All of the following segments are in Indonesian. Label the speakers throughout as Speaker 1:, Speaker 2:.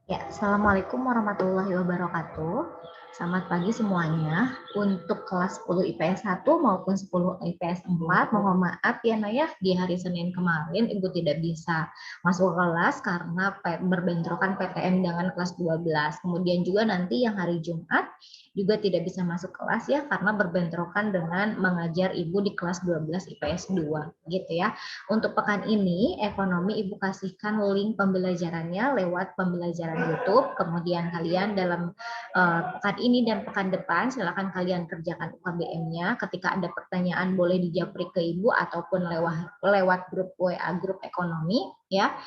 Speaker 1: Ya, Assalamualaikum warahmatullahi wabarakatuh. Selamat pagi semuanya. Untuk kelas 10 IPS 1 maupun 10 IPS 4, mohon maaf ya Naya, di hari Senin kemarin Ibu tidak bisa masuk kelas karena berbentrokan PTM dengan kelas 12. Kemudian juga nanti yang hari Jumat juga tidak bisa masuk kelas ya karena berbentrokan dengan mengajar Ibu di kelas 12 IPS 2 gitu ya. Untuk pekan ini, ekonomi Ibu kasihkan link pembelajarannya lewat pembelajaran YouTube. Kemudian kalian dalam pekan ini dan pekan depan, silakan kalian kerjakan UKBM-nya. Ketika ada pertanyaan, boleh dijapri ke Ibu ataupun lewat grup WA, grup ekonomi. Ya.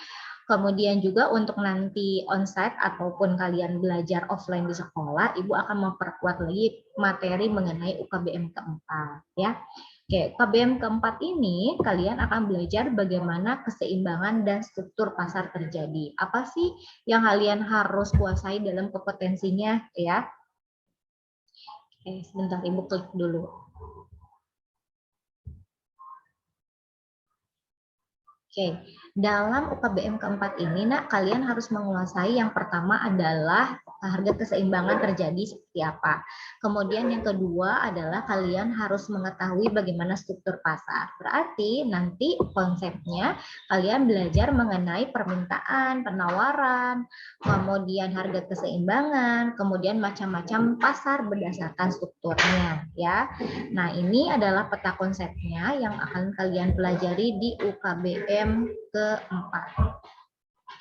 Speaker 1: Kemudian juga untuk nanti onsite ataupun kalian belajar offline di sekolah, Ibu akan memperkuat lagi materi mengenai UKBM keempat. Ya. Oke, KBM keempat ini kalian akan belajar bagaimana keseimbangan dan struktur pasar terjadi. Apa sih yang kalian harus kuasai dalam kompetensinya ya? Oke, sebentar Ibu klik dulu. Oke, dalam UKBM keempat ini, nak, kalian harus menguasai yang pertama adalah harga keseimbangan terjadi seperti apa. Kemudian yang kedua adalah kalian harus mengetahui bagaimana struktur pasar. Berarti nanti konsepnya kalian belajar mengenai permintaan, penawaran, kemudian harga keseimbangan, kemudian macam-macam pasar berdasarkan strukturnya, ya. Nah, ini adalah peta konsepnya yang akan kalian pelajari di UKBM keempat.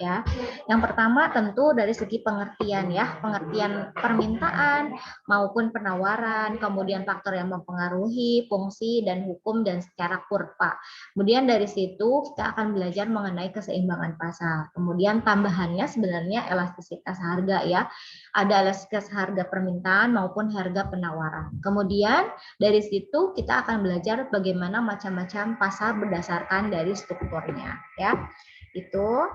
Speaker 1: Ya, yang pertama tentu dari segi pengertian ya, pengertian permintaan maupun penawaran, kemudian faktor yang mempengaruhi fungsi dan hukum dan secara kurva. Kemudian dari situ kita akan belajar mengenai keseimbangan pasar. Kemudian tambahannya sebenarnya elastisitas harga ya. Ada elastisitas harga permintaan maupun harga penawaran. Kemudian dari situ kita akan belajar bagaimana macam-macam pasar berdasarkan dari strukturnya ya. Itu.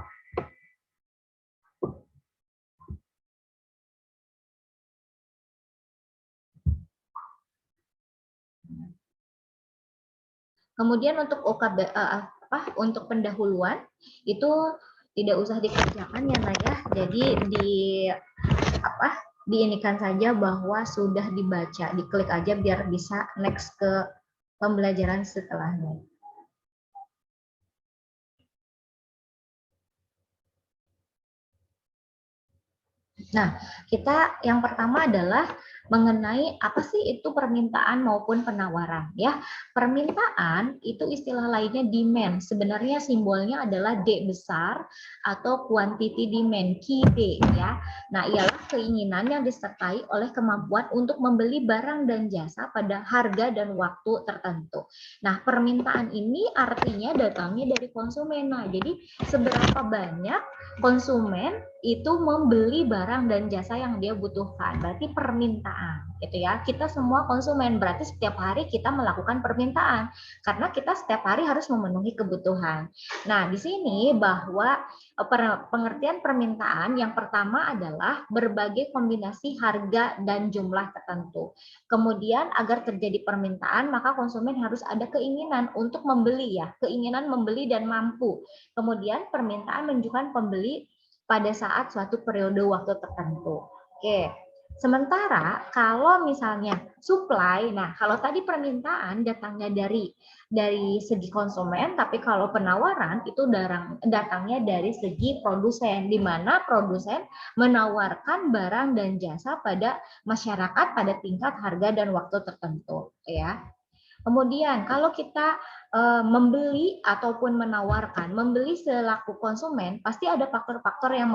Speaker 1: Kemudian untuk untuk pendahuluan itu tidak usah dikerjakan ya Naya. Jadi diinikan saja bahwa sudah dibaca, diklik aja biar bisa next ke pembelajaran setelahnya. Nah, kita yang pertama adalah mengenai apa sih itu permintaan maupun penawaran ya. Permintaan itu istilah lainnya demand. Sebenarnya simbolnya adalah D besar atau quantity demand, QD ya. Nah, ialah keinginan yang disertai oleh kemampuan untuk membeli barang dan jasa pada harga dan waktu tertentu. Nah, permintaan ini artinya datangnya dari konsumen. Nah, jadi seberapa banyak konsumen itu membeli barang dan jasa yang dia butuhkan. Berarti permintaan, gitu ya. Kita semua konsumen, berarti setiap hari kita melakukan permintaan karena kita setiap hari harus memenuhi kebutuhan. Nah, di sini bahwa pengertian permintaan yang pertama adalah berbagai kombinasi harga dan jumlah tertentu. Kemudian agar terjadi permintaan, maka konsumen harus ada keinginan untuk membeli ya, keinginan membeli dan mampu. Kemudian permintaan menunjukkan pembeli pada saat suatu periode waktu tertentu. Oke. Sementara kalau misalnya supply, nah kalau tadi permintaan datangnya dari segi konsumen, tapi kalau penawaran itu datangnya dari segi produsen, di mana produsen menawarkan barang dan jasa pada masyarakat pada tingkat harga dan waktu tertentu, ya. Kemudian kalau kita membeli ataupun menawarkan, membeli selaku konsumen pasti ada faktor-faktor yang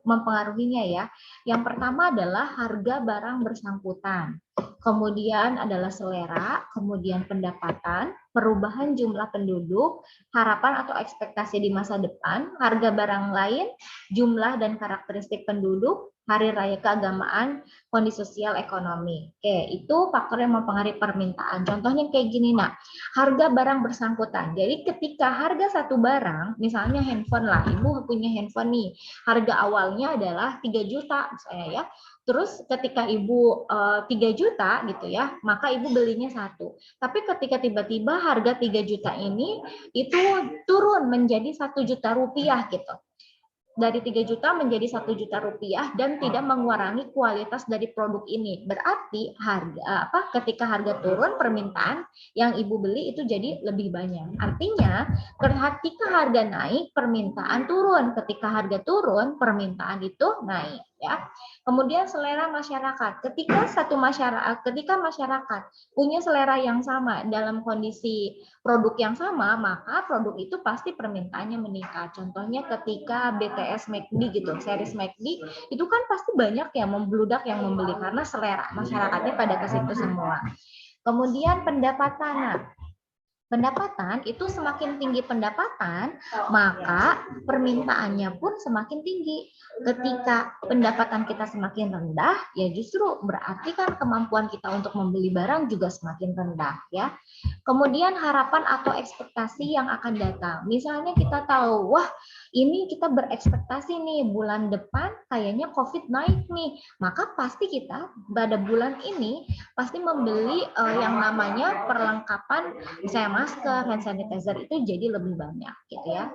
Speaker 1: mempengaruhinya ya. Yang pertama adalah harga barang bersangkutan. Kemudian adalah selera, kemudian pendapatan, perubahan jumlah penduduk, harapan atau ekspektasi di masa depan, harga barang lain, jumlah dan karakteristik penduduk, hari raya keagamaan, kondisi sosial ekonomi. Oke, itu faktor yang mempengaruhi permintaan. Contohnya kayak gini, nak, harga barang bersangkutan. Jadi ketika harga satu barang, misalnya handphone lah, ibu punya handphone nih, harga awalnya adalah 3 juta misalnya ya. Terus ketika ibu 3 juta gitu ya, maka ibu belinya satu. Tapi ketika tiba-tiba harga 3 juta ini itu turun menjadi 1 juta rupiah gitu. dari 3 juta menjadi 1 juta rupiah dan tidak mengurangi kualitas dari produk ini. Berarti ketika harga turun, permintaan yang ibu beli itu jadi lebih banyak. Artinya ketika harga naik, permintaan turun. Ketika harga turun, permintaan itu naik, ya. Kemudian selera masyarakat. Ketika masyarakat punya selera yang sama dalam kondisi produk yang sama, maka produk itu pasti permintaannya meningkat. Contohnya ketika BTS McD gitu, series McD, itu kan pasti banyak yang membludak yang membeli karena selera masyarakatnya pada ke situ semua. Kemudian pendapatan. Pendapatan itu semakin tinggi pendapatan, maka permintaannya pun semakin tinggi. Ketika pendapatan kita semakin rendah, ya justru berarti kan kemampuan kita untuk membeli barang juga semakin rendah, ya. Kemudian harapan atau ekspektasi yang akan datang. Misalnya kita tahu, wah ini kita berekspektasi nih bulan depan kayaknya COVID naik nih, maka pasti kita pada bulan ini pasti membeli yang namanya perlengkapan, misalnya masker, hand sanitizer itu jadi lebih banyak, gitu ya.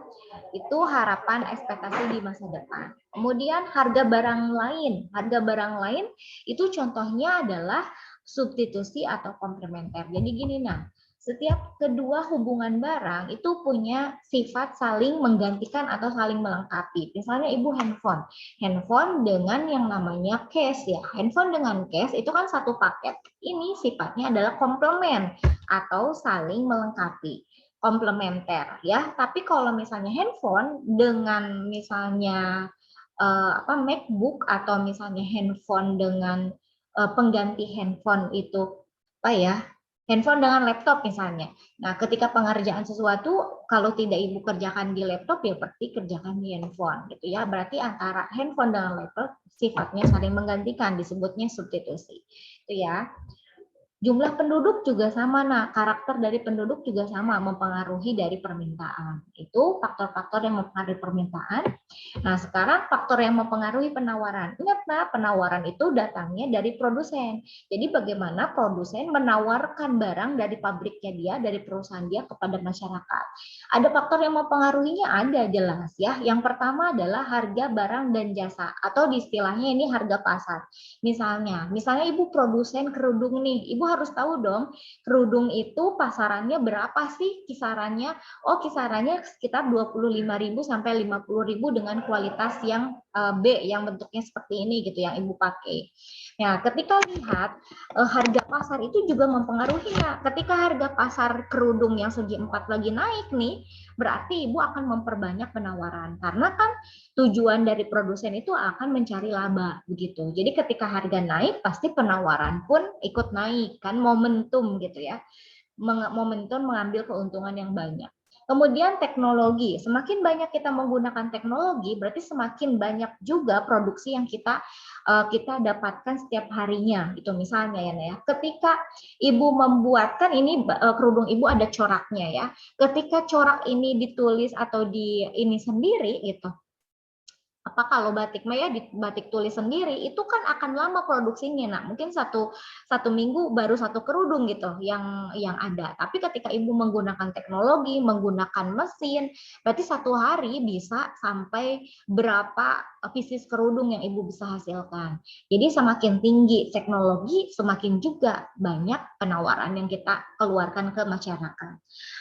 Speaker 1: Itu harapan ekspektasi di masa depan. Kemudian harga barang lain. Harga barang lain itu contohnya adalah substitusi atau komplementer. Jadi gini, setiap kedua hubungan barang itu punya sifat saling menggantikan atau saling melengkapi. Misalnya ibu handphone dengan yang namanya case, ya. Handphone dengan case itu kan satu paket. Ini sifatnya adalah komplement atau saling melengkapi, komplementer, ya. Tapi kalau misalnya handphone dengan misalnya MacBook atau misalnya handphone dengan pengganti handphone itu handphone dengan laptop misalnya. Nah, ketika pengerjaan sesuatu kalau tidak ibu kerjakan di laptop ya berarti kerjakan di handphone gitu ya. Berarti antara handphone dengan laptop sifatnya saling menggantikan, disebutnya substitusi. Itu ya. Jumlah penduduk juga sama, karakter dari penduduk juga sama, mempengaruhi dari permintaan. Itu faktor-faktor yang mempengaruhi permintaan. Nah, sekarang faktor yang mempengaruhi penawaran. Ingat, penawaran itu datangnya dari produsen. Jadi bagaimana produsen menawarkan barang dari pabriknya dia, dari perusahaan dia kepada masyarakat. Ada faktor yang mempengaruhinya, ada jelas ya. Yang pertama adalah harga barang dan jasa, atau di istilahnya ini harga pasar. Misalnya ibu produsen kerudung nih, ibu harus tahu dong kerudung itu pasarannya berapa sih kisarannya. Oh, kisarannya sekitar 25.000 sampai 50.000 dengan kualitas yang B, yang bentuknya seperti ini gitu yang ibu pakai. Nah, ketika lihat harga pasar itu juga mempengaruhinya. Ketika harga pasar kerudung yang segi 4 lagi naik nih, berarti ibu akan memperbanyak penawaran karena kan tujuan dari produsen itu akan mencari laba begitu. Jadi ketika harga naik pasti penawaran pun ikut naik, kan momentum gitu ya. Momentum mengambil keuntungan yang banyak. Kemudian teknologi, semakin banyak kita menggunakan teknologi, berarti semakin banyak juga produksi yang kita dapatkan setiap harinya. Itu misalnya ya, ketika ibu membuatkan ini kerudung ibu ada coraknya ya. Ketika corak ini ditulis atau di ini sendiri gitu, kalau batik maya di batik tulis sendiri itu kan akan lama produksinya. Mungkin satu minggu baru satu kerudung gitu yang ada. Tapi ketika ibu menggunakan teknologi, menggunakan mesin, berarti satu hari bisa sampai berapa pieces kerudung yang ibu bisa hasilkan. Jadi semakin tinggi teknologi, semakin juga banyak penawaran yang kita keluarkan ke masyarakat.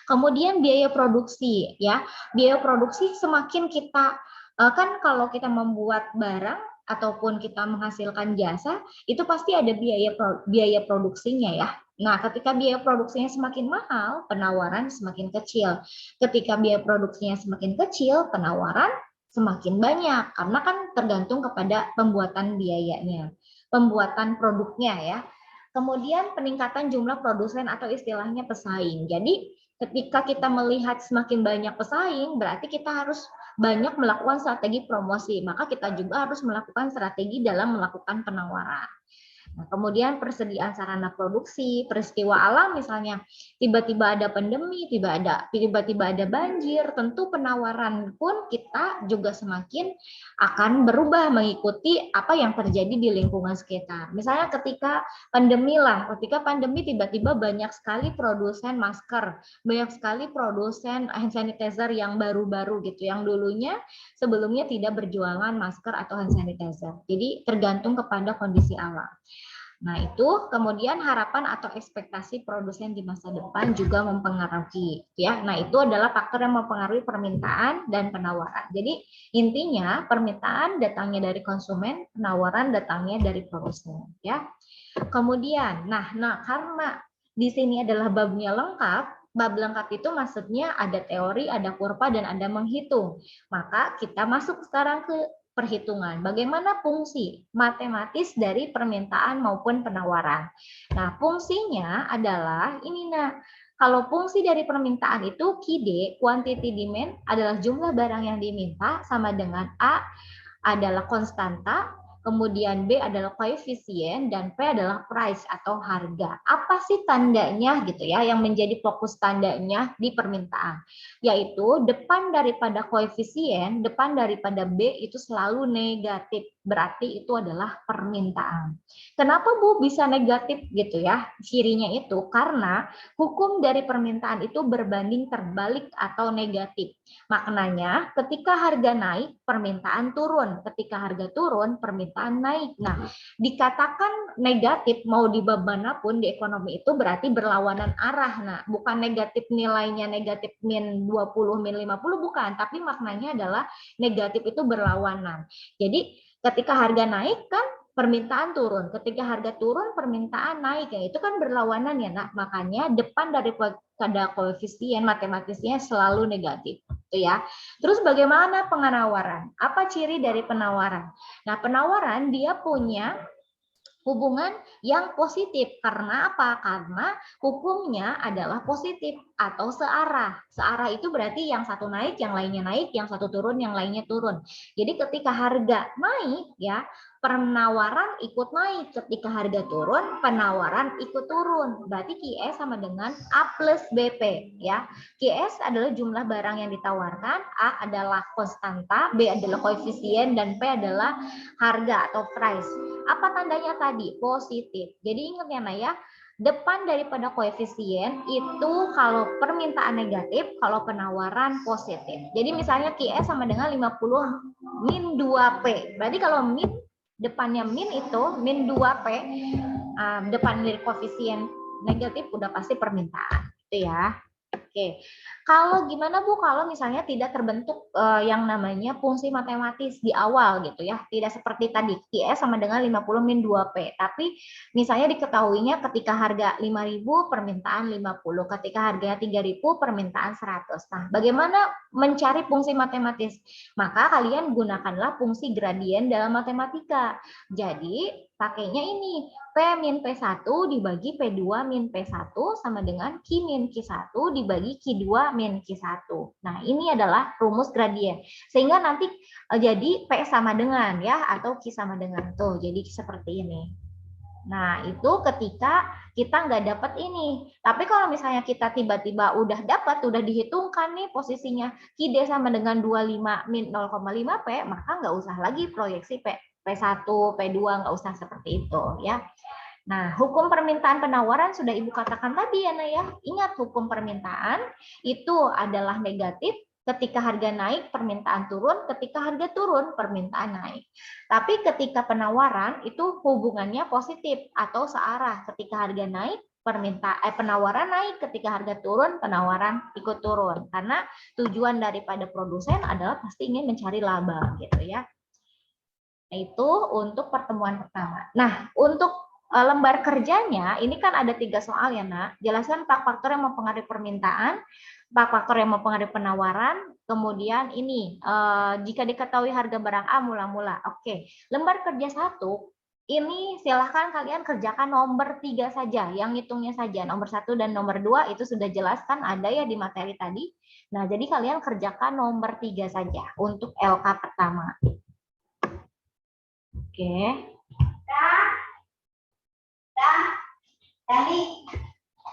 Speaker 1: Kemudian biaya produksi ya, biaya produksi semakin kita kan kalau kita membuat barang ataupun kita menghasilkan jasa, itu pasti ada biaya produksinya ya. Nah, ketika biaya produksinya semakin mahal, penawaran semakin kecil. Ketika biaya produksinya semakin kecil, penawaran semakin banyak. Karena kan tergantung kepada pembuatan biayanya, pembuatan produknya ya. Kemudian peningkatan jumlah produsen atau istilahnya pesaing. Jadi ketika kita melihat semakin banyak pesaing, berarti kita harus banyak melakukan strategi promosi, maka kita juga harus melakukan strategi dalam melakukan penawaran. Nah, kemudian persediaan sarana produksi, peristiwa alam misalnya, tiba-tiba ada pandemi, tiba-tiba ada banjir, tentu penawaran pun kita juga semakin akan berubah mengikuti apa yang terjadi di lingkungan sekitar. Misalnya ketika pandemi tiba-tiba banyak sekali produsen masker, banyak sekali produsen hand sanitizer yang baru-baru gitu, yang dulunya sebelumnya tidak berjualan masker atau hand sanitizer. Jadi tergantung kepada kondisi alam. Nah, itu kemudian harapan atau ekspektasi produsen di masa depan juga mempengaruhi, ya. Nah, itu adalah faktor yang mempengaruhi permintaan dan penawaran. Jadi, intinya permintaan datangnya dari konsumen, penawaran datangnya dari produsen, ya. Kemudian, nah karena di sini adalah babnya lengkap, bab lengkap itu maksudnya ada teori, ada kurva, dan ada menghitung. Maka kita masuk sekarang ke perhitungan. Bagaimana fungsi matematis dari permintaan maupun penawaran. Nah, fungsinya adalah ini, kalau fungsi dari permintaan itu QD, quantity demand, adalah jumlah barang yang diminta sama dengan A adalah konstanta, kemudian B adalah koefisien, dan P adalah price atau harga. Apa sih tandanya gitu ya, yang menjadi fokus tandanya di permintaan? Yaitu depan daripada koefisien, depan daripada B itu selalu negatif. Berarti itu adalah permintaan. Kenapa Bu bisa negatif gitu ya? Cirinya itu karena hukum dari permintaan itu berbanding terbalik atau negatif. Maknanya ketika harga naik, permintaan turun. Ketika harga turun, permintaan naik. Nah, dikatakan negatif mau di bab manapun di ekonomi itu berarti berlawanan arah. Nah, bukan negatif nilainya negatif min 20, min 50, bukan. Tapi maknanya adalah negatif itu berlawanan. Jadi ketika harga naik kan permintaan turun. Ketika harga turun, permintaan naik. Ya, itu kan berlawanan ya, nak. Makanya depan daripada koefisien matematisnya selalu negatif. Itu ya. Terus bagaimana penawaran? Apa ciri dari penawaran? Nah, penawaran dia punya hubungan yang positif. Karena apa? Karena hukumnya adalah positif atau searah. Searah itu berarti yang satu naik, yang lainnya naik, yang satu turun, yang lainnya turun. Jadi ketika harga naik ya, penawaran ikut naik. Ketika harga turun, penawaran ikut turun. Berarti QS sama dengan A plus BP ya. QS adalah jumlah barang yang ditawarkan, A adalah konstanta, B adalah koefisien, dan P adalah harga atau price. Apa tandanya tadi? Positif. Jadi ingat ya, Naya, depan daripada koefisien itu kalau permintaan negatif, kalau penawaran positif. Jadi misalnya QS sama dengan 50 min 2P. Berarti kalau min depannya min itu min 2P, depan dari koefisien negatif udah pasti permintaan. Itu ya. Oke, kalau gimana Bu kalau misalnya tidak terbentuk yang namanya fungsi matematis di awal gitu ya, tidak seperti tadi QS sama dengan 50 min 2P, tapi misalnya diketahuinya ketika harga 5.000 permintaan 50, ketika harga 3.000 permintaan 100. Nah, bagaimana mencari fungsi matematis? Maka kalian gunakanlah fungsi gradien dalam matematika. Jadi pakainya ini, P min P1 dibagi P2 min P1 sama dengan Q min Q1 dibagi Q2 min Q1. Nah, ini adalah rumus gradien. Sehingga nanti jadi P sama dengan ya, atau Q sama dengan. Tuh, jadi seperti ini. Nah, itu ketika kita nggak dapat ini. Tapi kalau misalnya kita tiba-tiba udah dapat, udah dihitungkan nih posisinya QD sama dengan 25 min 0,5 P, maka nggak usah lagi proyeksi P1, P2, nggak usah seperti itu ya. Nah, hukum permintaan penawaran sudah Ibu katakan tadi ya, Naya. Ingat, hukum permintaan itu adalah negatif. Ketika harga naik, permintaan turun. Ketika harga turun, permintaan naik. Tapi ketika penawaran itu hubungannya positif atau searah. Ketika harga naik, penawaran naik. Ketika harga turun, penawaran ikut turun. Karena tujuan daripada produsen adalah pasti ingin mencari laba gitu ya. Itu untuk pertemuan pertama. Nah, untuk lembar kerjanya, ini kan ada 3 soal ya, Nak. Jelaskan 4 faktor yang mempengaruhi permintaan, 4 faktor yang mempengaruhi penawaran, kemudian ini, jika diketahui harga barang A mula-mula. Oke, lembar kerja 1, ini silahkan kalian kerjakan nomor 3 saja, yang hitungnya saja. Nomor 1 dan nomor 2 itu sudah jelas kan ada ya di materi tadi. Nah, jadi kalian kerjakan nomor 3 saja untuk LK pertama. Oke.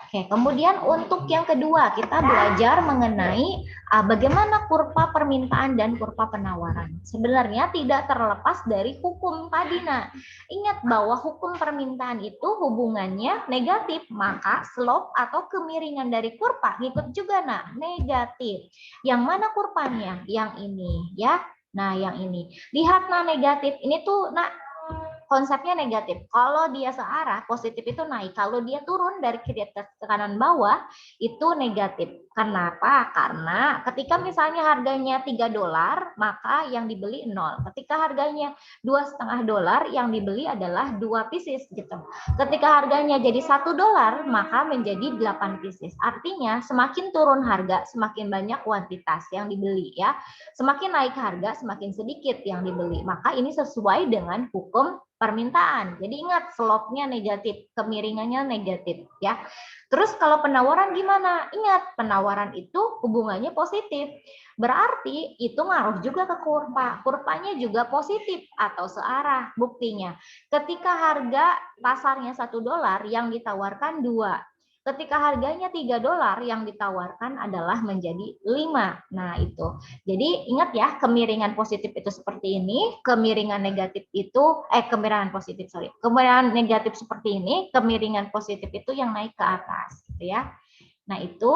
Speaker 1: Oke, kemudian untuk yang kedua, kita belajar mengenai bagaimana kurva permintaan dan kurva penawaran. Sebenarnya tidak terlepas dari hukum tadi, nah. Ingat bahwa hukum permintaan itu hubungannya negatif, maka slope atau kemiringan dari kurva ngikut juga, nah, negatif. Yang mana kurvanya? Yang ini, ya. Nah, yang ini. Lihat, nah, negatif. Ini tuh, nah, konsepnya negatif. Kalau dia searah, positif itu naik. Kalau dia turun dari kiri ke kanan bawah, itu negatif. Kenapa? Karena ketika misalnya harganya $3, maka yang dibeli 0. Ketika harganya $2,5, yang dibeli adalah 2 pieces gitu. Ketika harganya jadi $1, maka menjadi 8 pieces. Artinya semakin turun harga, semakin banyak kuantitas yang dibeli, ya. Semakin naik harga, semakin sedikit yang dibeli. Maka ini sesuai dengan hukum permintaan. Jadi ingat, slope-nya negatif, kemiringannya negatif, ya. Terus kalau penawaran gimana? Ingat, penawaran itu hubungannya positif. Berarti itu ngaruh juga ke kurva. Kurvanya juga positif atau searah. Buktinya, ketika harga pasarnya $1, yang ditawarkan 2. Ketika harganya $3, yang ditawarkan adalah menjadi 5. Nah, itu. Jadi ingat ya, kemiringan positif itu seperti ini, kemiringan negatif itu, kemiringan positif, sorry. Kemiringan negatif seperti ini, kemiringan positif itu yang naik ke atas, gitu ya. Nah, itu.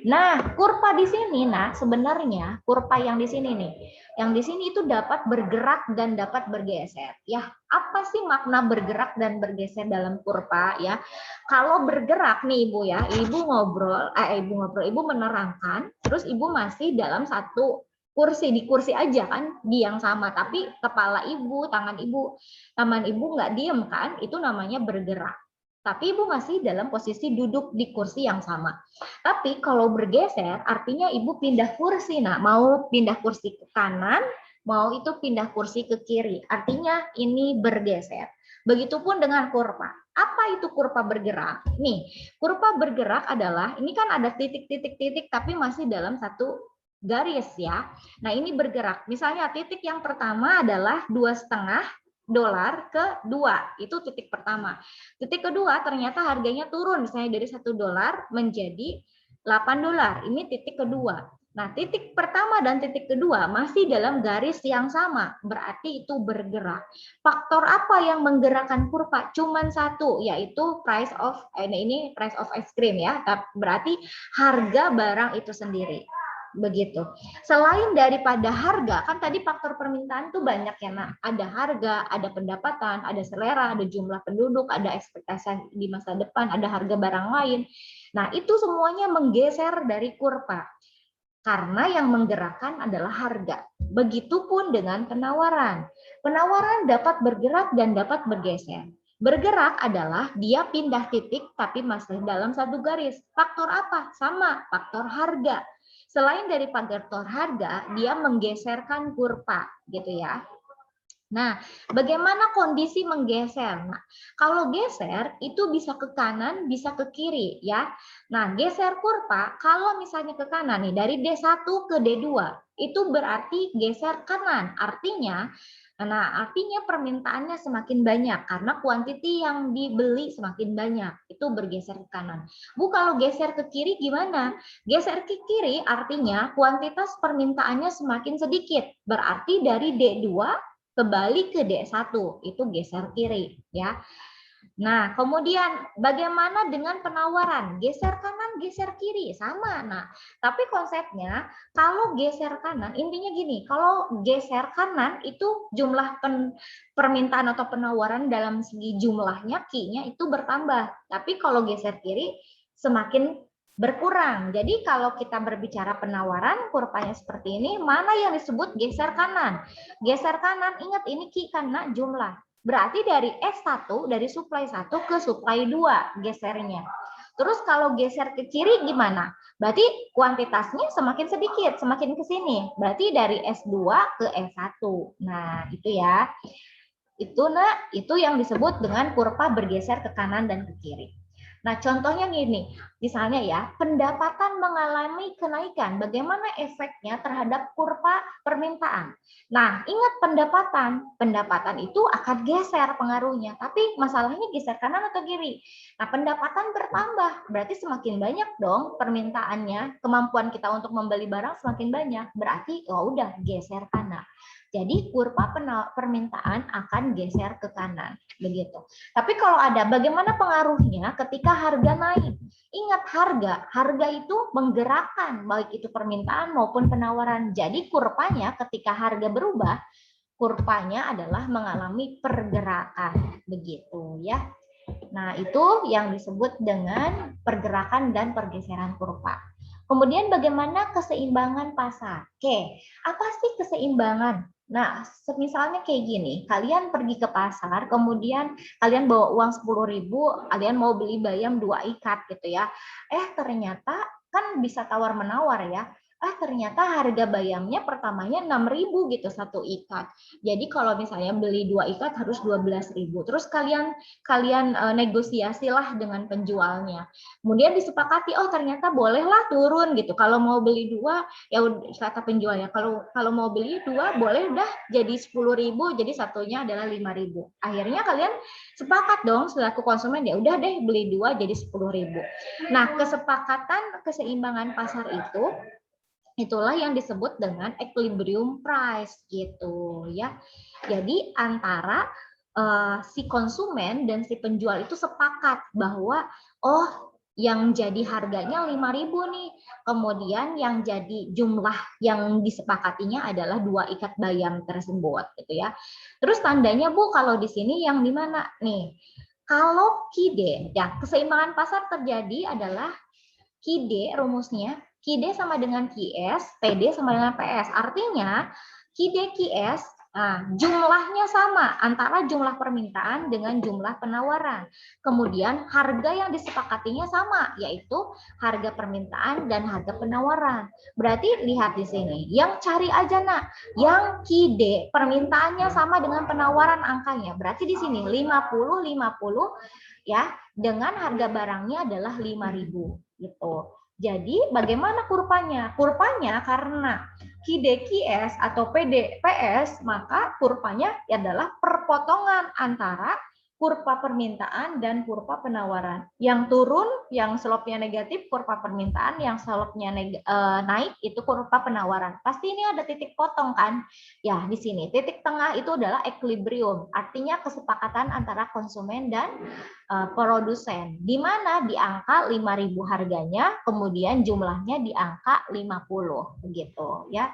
Speaker 1: Nah, kurva di sini, nah, sebenarnya kurva yang di sini nih, yang di sini itu dapat bergerak dan dapat bergeser. Ya, apa sih makna bergerak dan bergeser dalam kurva, ya? Kalau bergerak nih, Ibu, ya, Ibu menerangkan, terus Ibu masih dalam satu kursi, di kursi aja kan, di yang sama, tapi kepala Ibu, tangan Ibu nggak diem kan, itu namanya bergerak. Tapi Ibu masih dalam posisi duduk di kursi yang sama. Tapi kalau bergeser, artinya Ibu pindah kursi. Nah, mau pindah kursi ke kanan, mau itu pindah kursi ke kiri. Artinya ini bergeser. Begitupun dengan kurva. Apa itu kurva bergerak? Nih, kurva bergerak adalah, ini kan ada titik-titik-titik, tapi masih dalam satu garis, ya. Nah, ini bergerak. Misalnya titik yang pertama adalah $2,5 ke 2, itu titik pertama. Titik kedua ternyata harganya turun, misalnya dari $1 menjadi $8. Ini titik kedua. Nah, titik pertama dan titik kedua masih dalam garis yang sama, berarti itu bergerak. Faktor apa yang menggerakkan kurva? Cuman satu, yaitu price of ice cream, ya. Berarti harga barang itu sendiri. Begitu. Selain daripada harga, kan tadi faktor permintaan tuh banyak, ya. Nah, ada harga, ada pendapatan, ada selera, ada jumlah penduduk, ada ekspektasi di masa depan, ada harga barang lain. Nah, itu semuanya menggeser dari kurva. Karena yang menggerakkan adalah harga. Begitupun dengan penawaran. Penawaran dapat bergerak dan dapat bergeser. Bergerak adalah dia pindah titik tapi masih dalam satu garis. Faktor apa? Sama, faktor harga. Selain dari faktor harga, dia menggeserkan kurva, gitu ya. Nah, bagaimana kondisi menggeser? Nah, kalau geser itu bisa ke kanan, bisa ke kiri, ya. Nah, geser kurva kalau misalnya ke kanan nih, dari D1 ke D2, itu berarti geser kanan. Artinya permintaannya semakin banyak karena kuantiti yang dibeli semakin banyak. Itu bergeser ke kanan. Bu, kalau geser ke kiri gimana? Geser ke kiri artinya kuantitas permintaannya semakin sedikit. Berarti dari D2 kembali ke D1, itu geser kiri, ya. Nah, kemudian bagaimana dengan penawaran? Geser kanan, geser kiri, sama. Nah, tapi konsepnya kalau geser kanan, intinya gini, kalau geser kanan itu jumlah permintaan atau penawaran dalam segi jumlahnya, Q-nya itu bertambah. Tapi kalau geser kiri semakin berkurang. Jadi kalau kita berbicara penawaran, kurvanya seperti ini, mana yang disebut geser kanan? Geser kanan, ingat ini Q karena jumlah. Berarti dari S1, dari supply 1 ke supply 2 gesernya. Terus kalau geser ke kiri gimana? Berarti kuantitasnya semakin sedikit, semakin ke sini. Berarti dari S2 ke S1. Nah, itu ya. Itu yang disebut dengan kurva bergeser ke kanan dan ke kiri. Nah, contohnya gini, misalnya ya, pendapatan mengalami kenaikan, bagaimana efeknya terhadap kurva permintaan? Nah, ingat pendapatan itu akan geser pengaruhnya, tapi masalahnya geser kanan atau kiri. Nah, pendapatan bertambah, berarti semakin banyak dong permintaannya, kemampuan kita untuk membeli barang semakin banyak, berarti oh udah geser kanan. Jadi kurva permintaan akan geser ke kanan, begitu. Tapi kalau ada bagaimana pengaruhnya ketika harga naik? Ingat harga itu menggerakkan baik itu permintaan maupun penawaran. Jadi kurvanya ketika harga berubah, kurvanya adalah mengalami pergerakan, begitu ya. Nah, itu yang disebut dengan pergerakan dan pergeseran kurva. Kemudian bagaimana keseimbangan pasar? Oke, apa sih keseimbangan? Nah, misalnya kayak gini, kalian pergi ke pasar, kemudian kalian bawa uang 10.000, kalian mau beli bayam 2 ikat gitu ya. Ternyata kan bisa tawar-menawar ya. Ternyata harga bayamnya pertamanya 6.000 gitu satu ikat. Jadi kalau misalnya beli 2 ikat harus 12.000. Terus kalian negosiasilah dengan penjualnya. Kemudian disepakati, oh ternyata bolehlah turun gitu. Kalau mau beli 2, ya kata penjualnya, kalau mau beli 2 boleh udah jadi 10.000, jadi satunya adalah 5.000. Akhirnya kalian sepakat dong selaku konsumen, ya udah deh beli 2 jadi 10.000. Nah, kesepakatan keseimbangan pasar itulah yang disebut dengan equilibrium price gitu ya. Jadi antara si konsumen dan si penjual itu sepakat bahwa oh yang jadi harganya 5.000 nih. Kemudian yang jadi jumlah yang disepakatinya adalah 2 ikat bayam tersebut gitu ya. Terus tandanya Bu kalau di sini yang di mana nih? Kalau KIDE, ya keseimbangan pasar terjadi adalah KIDE rumusnya, KIDE sama dengan QS, PD sama dengan PS. Artinya KIDE QS, jumlahnya sama antara jumlah permintaan dengan jumlah penawaran. Kemudian harga yang disepakatinya sama, yaitu harga permintaan dan harga penawaran. Berarti lihat di sini, yang cari aja nak, yang KIDE permintaannya sama dengan penawaran angkanya. Berarti di sini 50 ya, dengan harga barangnya adalah 5.000 gitu. Jadi bagaimana kurvanya? Kurvanya karena KIDE QS atau PD PS, maka kurvanya adalah perpotongan antara kurva permintaan dan kurva penawaran. Yang turun, yang slope-nya negatif, kurva permintaan, yang slope-nya naik, itu kurva penawaran. Pasti ini ada titik potong kan? Ya, di sini. Titik tengah itu adalah equilibrium, artinya kesepakatan antara konsumen dan produsen. Di mana di angka 5.000 harganya, kemudian jumlahnya di angka 50, begitu ya.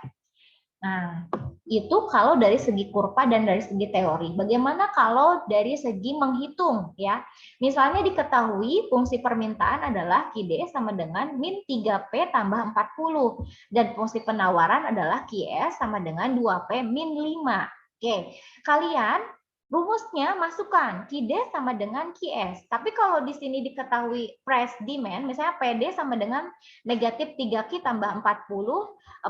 Speaker 1: Nah, itu kalau dari segi kurva dan dari segi teori. Bagaimana kalau dari segi menghitung ya? Misalnya diketahui fungsi permintaan adalah QD sama dengan min 3P tambah 40 dan fungsi penawaran adalah QS sama dengan 2P min 5. Oke, kalian rumusnya masukkan QD sama dengan QS. Tapi kalau di sini diketahui price demand, misalnya PD sama dengan negatif 3Q tambah 40,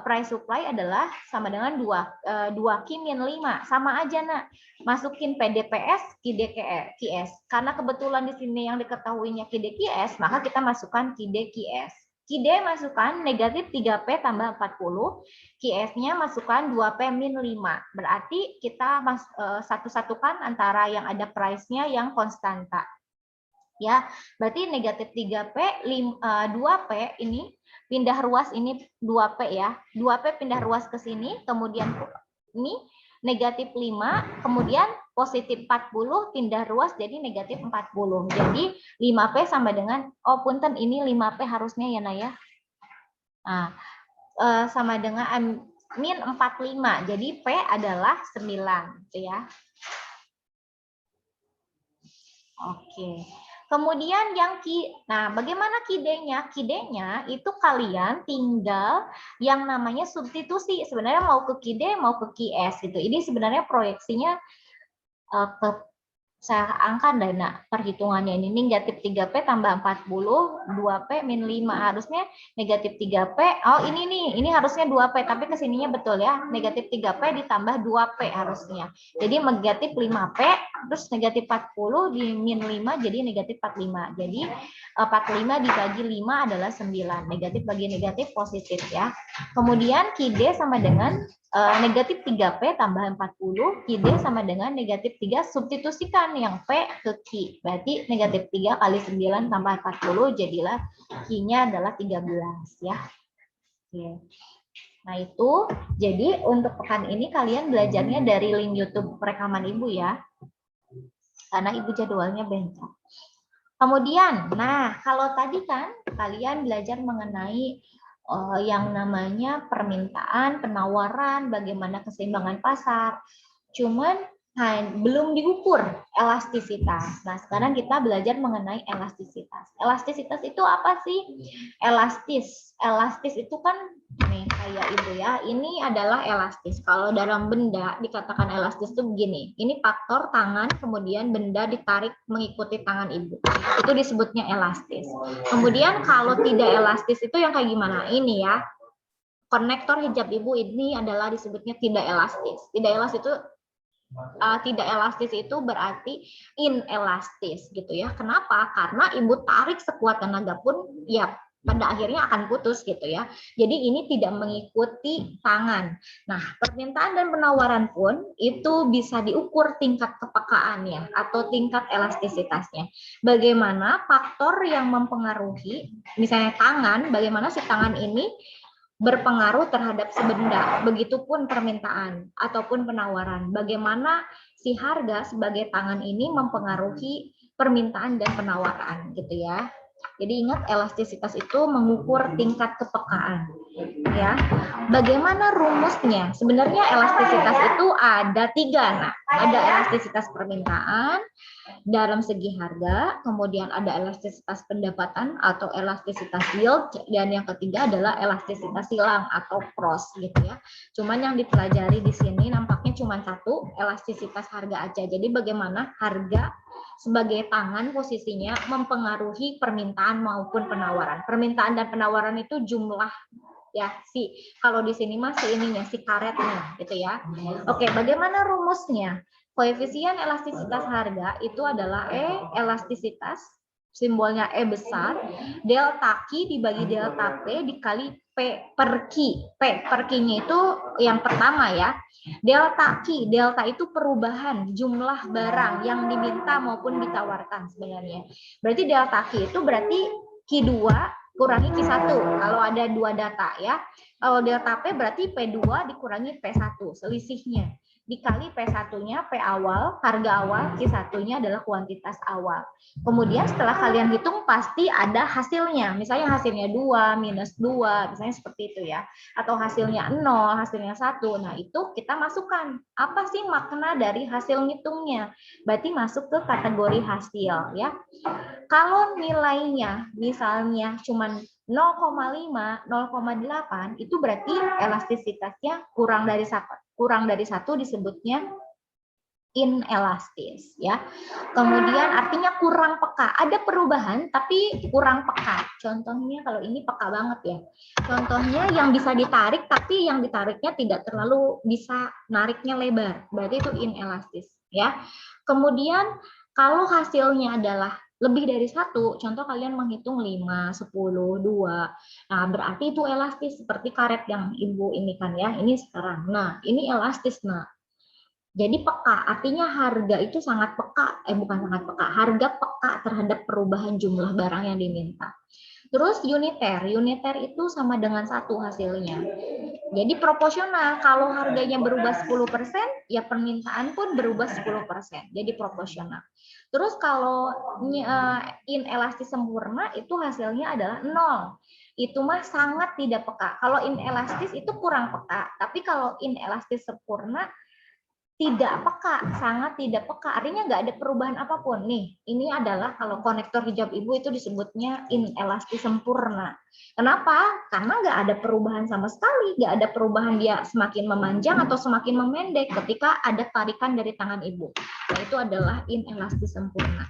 Speaker 1: price supply adalah sama dengan 2Q min 5. Sama aja nak. Masukin PDPS, QDQS. Karena kebetulan di sini yang diketahuinya QDQS, maka kita masukkan QDQS. QD masukkan negatif 3P tambah 40, QS-nya masukkan 2P min 5. Berarti kita satu-satukan antara yang ada price-nya yang konstanta. Ya, berarti negatif 3P, 2P ini pindah ruas ini 2P ya. 2P pindah ruas ke sini, kemudian ini negatif 5, kemudian positif 40 pindah ruas jadi negatif 40. Jadi 5P sama dengan, oh punten ini 5P harusnya ya Naya. Nah, sama dengan min 45. Jadi P adalah 9 gitu ya. Oke. Kemudian yang nah bagaimana KIDE-nya? KIDE-nya itu kalian tinggal yang namanya substitusi. Sebenarnya mau ke KIDE mau ke QS gitu. Ini sebenarnya proyeksinya ke saya angkat dana perhitungannya ini negatif 3P tambah 40, 2P min 5. Harusnya negatif 3P, oh ini nih, ini harusnya 2P, tapi kesininya betul ya, negatif 3P ditambah 2P harusnya. Jadi negatif 5P, terus negatif 40 di min 5, jadi negatif 45. Jadi 45 dibagi 5 adalah 9. Negatif bagi negatif positif ya. Kemudian QD sama dengan negatif 3P tambah 40, QD sama dengan negatif 3, substitusikan yang P ke Q. Berarti negatif 3 kali 9 tambah 40, jadilah Q-nya adalah 13 ya. Oke. Nah itu, jadi untuk pekan ini kalian belajarnya dari link YouTube rekaman Ibu ya. Karena Ibu jadwalnya bencong. Kemudian, nah kalau tadi kan kalian belajar mengenai yang namanya permintaan, penawaran, bagaimana keseimbangan pasar. Cuman belum diukur elastisitas. Nah, sekarang kita belajar mengenai elastisitas. Elastisitas itu apa sih? Elastis itu kan nih kayak Ibu ya. Ini adalah elastis. Kalau dalam benda dikatakan elastis itu begini. Ini faktor tangan, kemudian benda ditarik mengikuti tangan Ibu. Itu disebutnya elastis. Kemudian kalau tidak elastis itu yang kayak gimana? Ini ya. Konektor hijab Ibu ini adalah disebutnya tidak elastis. Tidak elastis itu berarti inelastis gitu ya. Kenapa? Karena Ibu tarik sekuat tenaga pun ya pada akhirnya akan putus gitu ya. Jadi ini tidak mengikuti tangan. Nah, permintaan dan penawaran pun itu bisa diukur tingkat kepekaannya atau tingkat elastisitasnya. Bagaimana faktor yang mempengaruhi, misalnya tangan, bagaimana si tangan ini berpengaruh terhadap si benda, begitupun permintaan ataupun penawaran. Bagaimana si harga sebagai tangan ini mempengaruhi permintaan dan penawaran gitu ya. Jadi ingat elastisitas itu mengukur tingkat kepekaan ya. Bagaimana rumusnya? Sebenarnya elastisitas itu ada 3. Nah, ada elastisitas permintaan dalam segi harga, kemudian ada elastisitas pendapatan atau elastisitas yield, dan yang ketiga adalah elastisitas silang atau cross gitu ya. Cuman yang dipelajari di sini nampaknya cuma satu, elastisitas harga aja. Jadi bagaimana harga sebagai tangan posisinya mempengaruhi permintaan maupun penawaran. Permintaan dan penawaran itu jumlah ya kalau di sini masih ininya si karetnya gitu ya. Oke, bagaimana rumusnya? Koefisien elastisitas harga itu adalah elastisitas, simbolnya E besar, delta Q dibagi delta P dikali P per Q. P per Q-nya itu yang pertama ya. Delta Q, delta itu perubahan jumlah barang yang diminta maupun ditawarkan sebenarnya. Berarti delta Q itu berarti Q2 kurangi Q1 kalau ada 2 data ya. Kalau delta P berarti P2 dikurangi P1, selisihnya. Dikali P1-nya P awal, harga awal, Q1-nya adalah kuantitas awal. Kemudian setelah kalian hitung pasti ada hasilnya. Misalnya hasilnya 2, minus 2, misalnya seperti itu ya. Atau hasilnya 0, hasilnya 1. Nah, itu kita masukkan. Apa sih makna dari hasil ngitungnya? Berarti masuk ke kategori hasil ya. Kalau nilainya misalnya cuma 0,5, 0,8 itu berarti elastisitasnya kurang dari 1 disebutnya inelastis ya. Kemudian artinya kurang peka. Ada perubahan tapi kurang peka. Contohnya kalau ini peka banget ya. Contohnya yang bisa ditarik tapi yang ditariknya tidak terlalu bisa nariknya lebar. Berarti itu inelastis ya. Kemudian kalau hasilnya adalah lebih dari 1, contoh kalian menghitung 5, 10, 2. Nah, berarti itu elastis seperti karet yang Ibu ini kan ya. Ini sekarang. Nah, ini elastis. Nah, jadi peka, artinya harga itu sangat peka, bukan sangat peka, harga peka terhadap perubahan jumlah barang yang diminta. Terus uniter itu sama dengan 1 hasilnya. Jadi proporsional, kalau harganya berubah 10%, ya permintaan pun berubah 10%, jadi proporsional. Terus kalau inelastis sempurna, itu hasilnya adalah 0. Itu mah sangat tidak peka. Kalau inelastis itu kurang peka, tapi kalau inelastis sempurna, tidak peka, sangat tidak peka. Artinya nggak ada perubahan apapun. Nih, ini adalah kalau konektor hijab ibu itu disebutnya inelastis sempurna. Kenapa? Karena nggak ada perubahan sama sekali, nggak ada perubahan dia semakin memanjang atau semakin memendek ketika ada tarikan dari tangan ibu. Nah, itu adalah inelastis sempurna.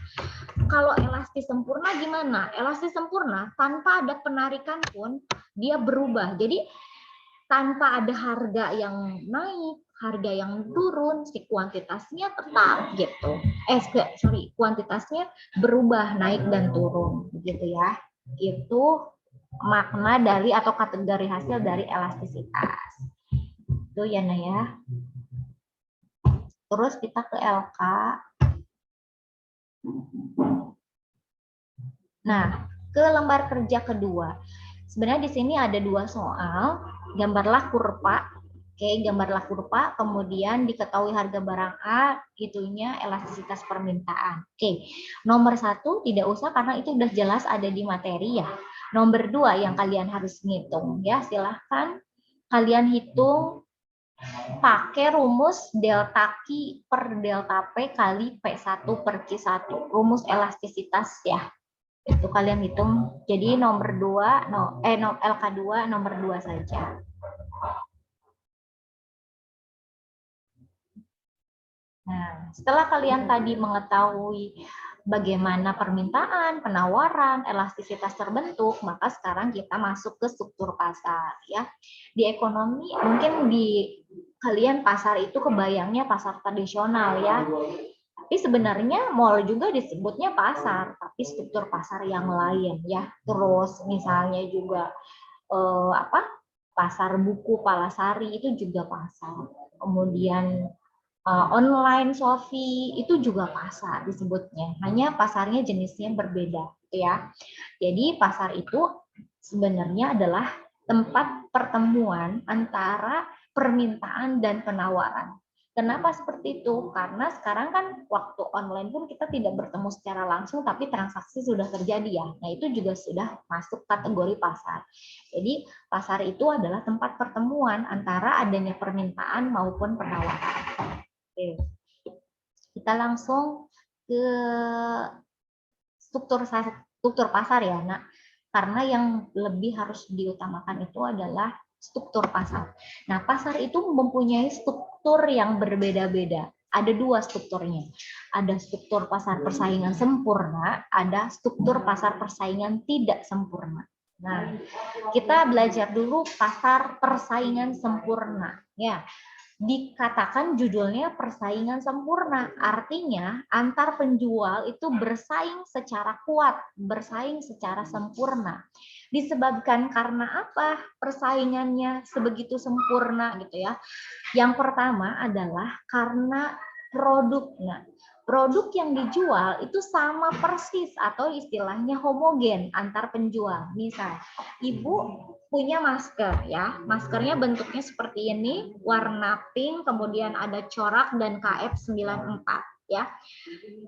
Speaker 1: Kalau elastis sempurna gimana? Elastis sempurna tanpa ada penarikan pun dia berubah. Jadi tanpa ada harga yang naik, harga yang turun, si kuantitasnya tetap gitu. Kuantitasnya berubah naik dan turun, begitu ya. Itu makna dari atau kategori hasil dari elastisitas. Itu ya Naya. Terus kita ke LK. Nah, ke lembar kerja kedua. Sebenarnya di sini ada dua soal. Gambarlah kurva. Oke, gambarlah kurva, kemudian diketahui harga barang A, itunya elastisitas permintaan. Oke, nomor 1 tidak usah karena itu udah jelas ada di materi ya. Nomor 2 yang kalian harus ngitung ya, silahkan kalian hitung pakai rumus delta Q per delta P kali P1 per Q1, rumus elastisitas ya. Itu kalian hitung. Jadi nomor 2, LK2 nomor 2 saja. Nah, setelah kalian tadi mengetahui bagaimana permintaan, penawaran, elastisitas terbentuk, maka sekarang kita masuk ke struktur pasar ya. Di ekonomi mungkin di kalian pasar itu kebayangnya pasar tradisional ya. Tapi sebenarnya mall juga disebutnya pasar, tapi struktur pasar yang lain ya. Terus misalnya juga pasar buku Palasari itu juga pasar. Kemudian online Shopee itu juga pasar disebutnya, hanya pasarnya jenisnya berbeda ya. Jadi pasar itu sebenarnya adalah tempat pertemuan antara permintaan dan penawaran. Kenapa seperti itu? Karena sekarang kan waktu online pun kita tidak bertemu secara langsung, tapi transaksi sudah terjadi ya. Nah itu juga sudah masuk kategori pasar. Jadi pasar itu adalah tempat pertemuan antara adanya permintaan maupun penawaran. Oke. Kita langsung ke struktur pasar ya, Nak. Karena yang lebih harus diutamakan itu adalah struktur pasar. Nah, pasar itu mempunyai struktur yang berbeda-beda. Ada dua strukturnya. Ada struktur pasar persaingan sempurna, ada struktur pasar persaingan tidak sempurna. Nah, kita belajar dulu pasar persaingan sempurna. Ya, dikatakan judulnya persaingan sempurna, artinya antar penjual itu bersaing secara kuat, bersaing secara sempurna. Disebabkan karena apa persaingannya sebegitu sempurna gitu ya. Yang pertama adalah karena produknya. Produk yang dijual itu sama persis atau istilahnya homogen antar penjual. Misal, ibu punya masker ya, maskernya bentuknya seperti ini, warna pink, kemudian ada corak dan KF94 ya.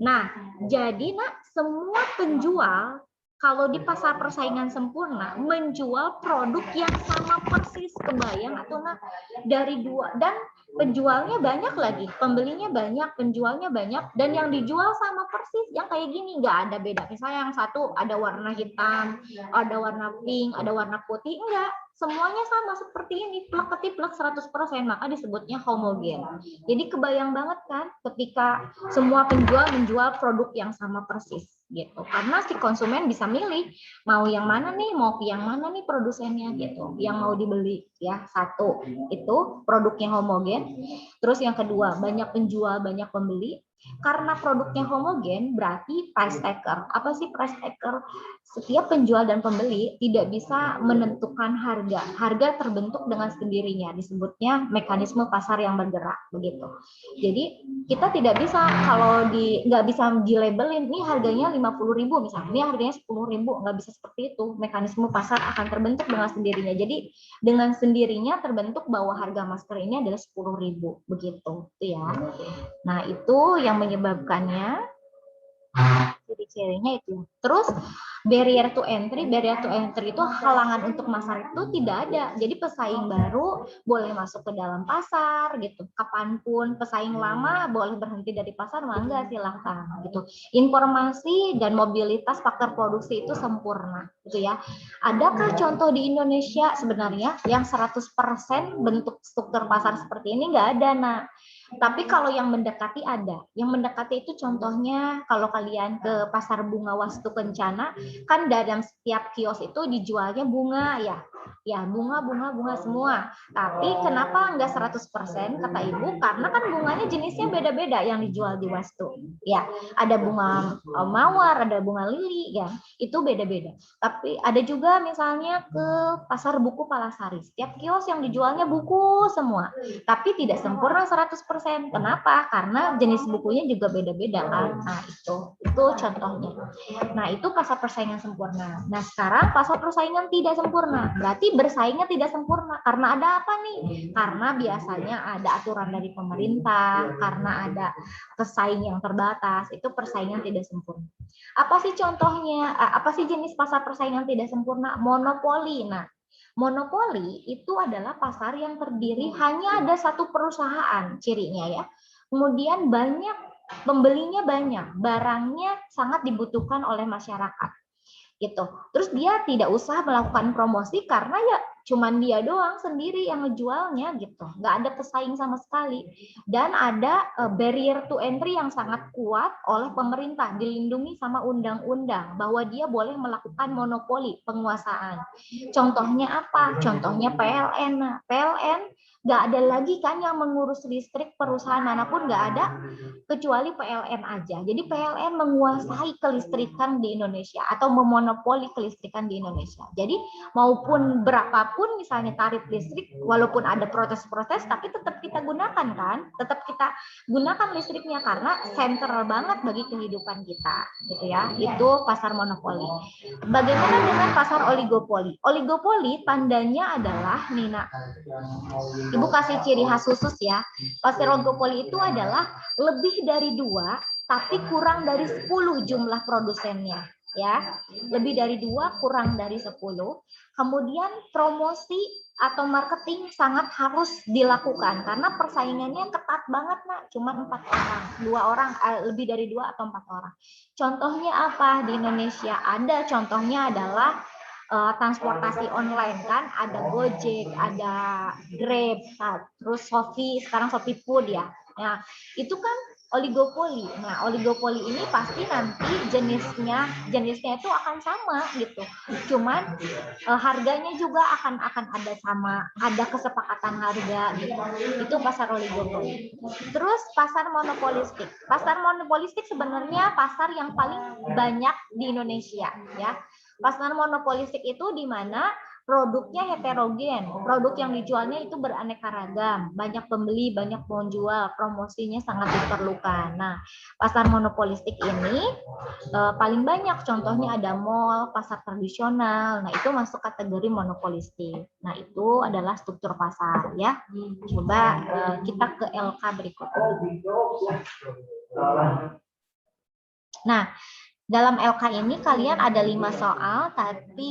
Speaker 1: Nah, jadi Nak, semua penjual kalau di pasar persaingan sempurna menjual produk yang sama persis, kebayang atau Nak, dari dua, dan penjualnya banyak lagi, pembelinya banyak, penjualnya banyak, dan yang dijual sama persis, yang kayak gini nggak ada beda. Misalnya yang satu ada warna hitam, ada warna pink, ada warna putih, enggak, semuanya sama seperti ini, plek ketiplek 100%, maka disebutnya homogen. Jadi kebayang banget kan ketika semua penjual menjual produk yang sama persis gitu. Karena si konsumen bisa milih mau yang mana nih, mau yang mana nih produsennya gitu, yang mau dibeli ya. Satu, itu produknya homogen. Terus yang kedua, banyak penjual, banyak pembeli. Karena produknya homogen, berarti price taker. Apa sih price taker? Setiap penjual dan pembeli tidak bisa menentukan harga. Harga terbentuk dengan sendirinya, disebutnya mekanisme pasar yang bergerak begitu. Jadi kita tidak bisa kalau nggak bisa dilabelin ini harganya 50.000 misalnya, ini harganya 10.000, nggak bisa seperti itu. Mekanisme pasar akan terbentuk dengan sendirinya. Jadi dengan sendirinya terbentuk bahwa harga masker ini adalah 10.000 begitu ya. Nah itu yang menyebabkannya ciri-cirinya itu. Terus Barrier to entry itu halangan untuk masuk itu tidak ada. Jadi pesaing baru boleh masuk ke dalam pasar gitu, kapanpun. Pesaing lama boleh berhenti dari pasar, mangga silahkan gitu. Informasi dan mobilitas faktor produksi itu sempurna gitu ya. Adakah contoh di Indonesia sebenarnya yang 100% bentuk struktur pasar seperti ini? Nggak ada, nak. Tapi kalau yang mendekati ada. Yang mendekati itu contohnya kalau kalian ke Pasar Bunga Wastu Kencana, kan dalam setiap kios itu dijualnya bunga ya. Ya, bunga semua. Tapi kenapa enggak 100% kata Ibu? Karena kan bunganya jenisnya beda-beda yang dijual di Wastu. Ya, ada bunga mawar, ada bunga lili ya. Itu beda-beda. Tapi ada juga misalnya ke Pasar Buku Palasari. Setiap kios yang dijualnya buku semua. Tapi tidak sempurna 100%. Kenapa? Karena jenis bukunya juga beda-beda kan. Nah, itu contohnya. Nah, itu pasar persaingan sempurna. Nah, sekarang pasar persaingan tidak sempurna. Berarti bersaingnya tidak sempurna. Karena ada apa nih? Karena biasanya ada aturan dari pemerintah, karena ada pesaing yang terbatas. Itu persaingan tidak sempurna. Apa sih contohnya? Apa sih jenis pasar persaingan tidak sempurna? Monopoli. Nah, monopoli itu adalah pasar yang terdiri hanya ada satu perusahaan, cirinya ya. Kemudian pembelinya banyak, barangnya sangat dibutuhkan oleh masyarakat. Gitu. Terus dia tidak usah melakukan promosi karena ya cuman dia doang sendiri yang ngejualnya gitu. Nggak ada pesaing sama sekali. Dan ada barrier to entry yang sangat kuat oleh pemerintah, dilindungi sama undang-undang bahwa dia boleh melakukan monopoli penguasaan. Contohnya apa? Contohnya PLN. Nah, PLN nggak ada lagi kan yang mengurus listrik, perusahaan manapun nggak ada kecuali PLN aja. Jadi PLN menguasai kelistrikan di Indonesia atau memonopoli kelistrikan di Indonesia. Jadi maupun berapapun misalnya tarif listrik, walaupun ada protes-protes, tapi tetap kita gunakan kan, tetap kita gunakan listriknya karena sentral banget bagi kehidupan kita, gitu ya. Itu pasar monopoli. Bagaimana dengan pasar oligopoli? Oligopoli tandanya adalah, Nina, Ibu kasih ciri khas khusus ya. Pasar oligopoli itu adalah lebih dari 2, tapi kurang dari 10 jumlah produsennya. Ya, lebih dari 2, kurang dari 10. Kemudian promosi atau marketing sangat harus dilakukan karena persaingannya ketat banget, nak. Cuma 4 orang, 2 orang, lebih dari 2 atau 4 orang. Contohnya apa di Indonesia? Ada, contohnya adalah transportasi online kan, ada Gojek, ada Grab, terus Shopee, sekarang Shopee Food ya. Nah, itu kan oligopoli. Nah, oligopoli ini pasti nanti jenisnya itu akan sama gitu. Cuman harganya juga akan ada sama, ada kesepakatan harga gitu. Itu pasar oligopoli. Terus pasar monopolistik. Pasar monopolistik sebenarnya pasar yang paling banyak di Indonesia ya. Pasar monopolistik itu di mana produknya heterogen, produk yang dijualnya itu beraneka ragam, banyak pembeli, banyak penjual, promosinya sangat diperlukan. Nah, pasar monopolistik ini paling banyak, contohnya ada mall, pasar tradisional. Nah, itu masuk kategori monopolistik. Nah, itu adalah struktur pasar ya. Coba kita ke LK berikutnya. Nah, dalam LK ini kalian ada 5 soal, tapi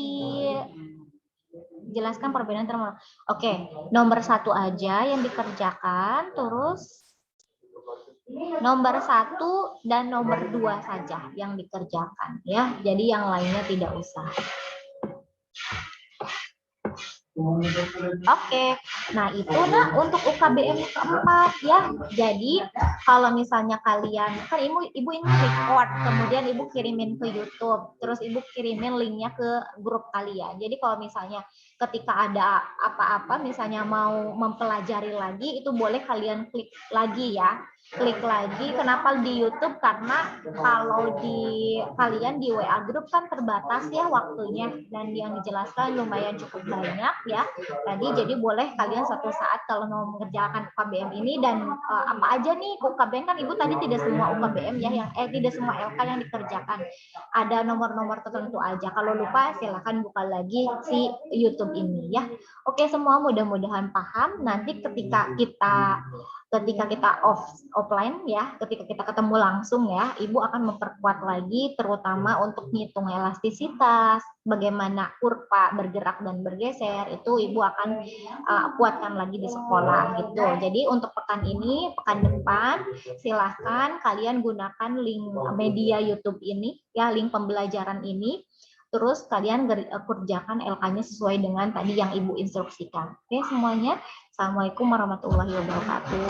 Speaker 1: jelaskan perbedaan antara. Oke, nomor 1 aja yang dikerjakan, terus nomor 1 dan nomor 2 saja yang dikerjakan ya. Jadi yang lainnya tidak usah. Oke, nah itu nak untuk UKBM keempat ya. Jadi kalau misalnya kalian kan ibu ini record, kemudian ibu kirimin ke YouTube, terus ibu kirimin linknya ke grup kalian. Jadi kalau misalnya ketika ada apa-apa, misalnya mau mempelajari lagi, itu boleh kalian klik lagi ya. Klik lagi. Kenapa di YouTube? Karena kalau di kalian di WA grup kan terbatas ya waktunya, dan yang dijelaskan lumayan cukup banyak ya tadi. Jadi boleh kalian suatu saat kalau mau mengerjakan UKBM ini, dan apa aja nih UKBM kan ibu tadi tidak semua UKBM ya yang tidak semua LK yang dikerjakan, ada nomor-nomor tertentu aja. Kalau lupa silahkan buka lagi si YouTube ini ya. Oke, semua mudah-mudahan paham. Nanti ketika kita ketika kita offline ya, ketika kita ketemu langsung ya, Ibu akan memperkuat lagi terutama untuk ngitung elastisitas, bagaimana kurva bergerak dan bergeser, itu Ibu akan kuatkan lagi di sekolah gitu. Jadi untuk pekan ini, pekan depan silahkan kalian gunakan link media YouTube ini ya, link pembelajaran ini. Terus kalian kerjakan LK-nya sesuai dengan tadi yang Ibu instruksikan. Oke semuanya. Assalamualaikum warahmatullahi wabarakatuh.